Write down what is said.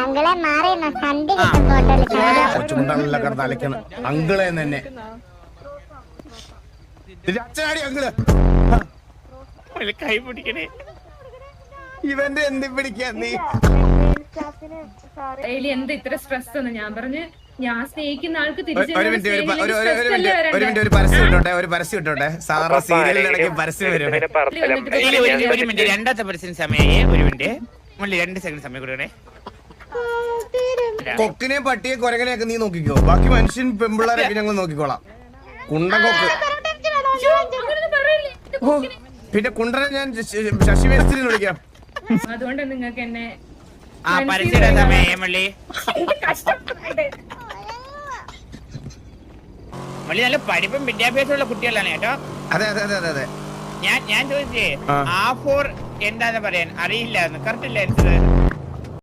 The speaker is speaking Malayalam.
അങ്കിളെ മാറി കൊച്ചുമുണ്ടാണല്ലോ കിടന്ന് അലക്കണം അങ്കിളെ തന്നെ അച്ഛനാടി അങ്കിള് കൈ പിടിക്കണേ ഇവന്റെ എന്തി പിടിക്കാ നീ എന്താ ഇത്ര സ്ട്രെസ് എന്ന് ഞാൻ പറഞ്ഞു ഞാൻ സ്നേഹിക്കുന്ന ആൾക്ക് ഒരു മിനിറ്റ് ഒരു പരസ്യം ഇട്ടോട്ടെ സാധാരണ സീരിയലിനിടയ്ക്ക് പരസ്യം വരും. ഒരു മിനിറ്റ് രണ്ടാമത്തെ പരസ്യം സമയേ ഒരു മിനിറ്റ് 2 സെക്കൻഡ് സമയം കൊടുക്കണേ. കൊക്കിനെ പട്ടിയെ കൊരകനെയൊക്കെ നീ നോക്കിക്കോ, ബാക്കി മനുഷ്യൻ പെമ്പിള്ളാരൊക്കെ ഞങ്ങൾ നോക്കിക്കോളാം. കുണ്ടകൊക്ക് പിന്നെ കുണ്ടനെ ഞാൻ ശശി മേസ്ത്രി വിളിക്കാം. അതുകൊണ്ട് നിങ്ങൾക്ക് എന്നെ പരസ്യം സമയം മള്ളി നല്ല പഠിപ്പും വിദ്യാഭ്യാസമുള്ള കുട്ടികളാണ് കേട്ടോ. അതെ അതെ അതെ അതെ അതെ ഞാൻ ചോദിച്ചേ A4 എന്താന്ന് പറയാൻ അറിയില്ല. കറക്റ്റ് അല്ലേ ആൻസർ?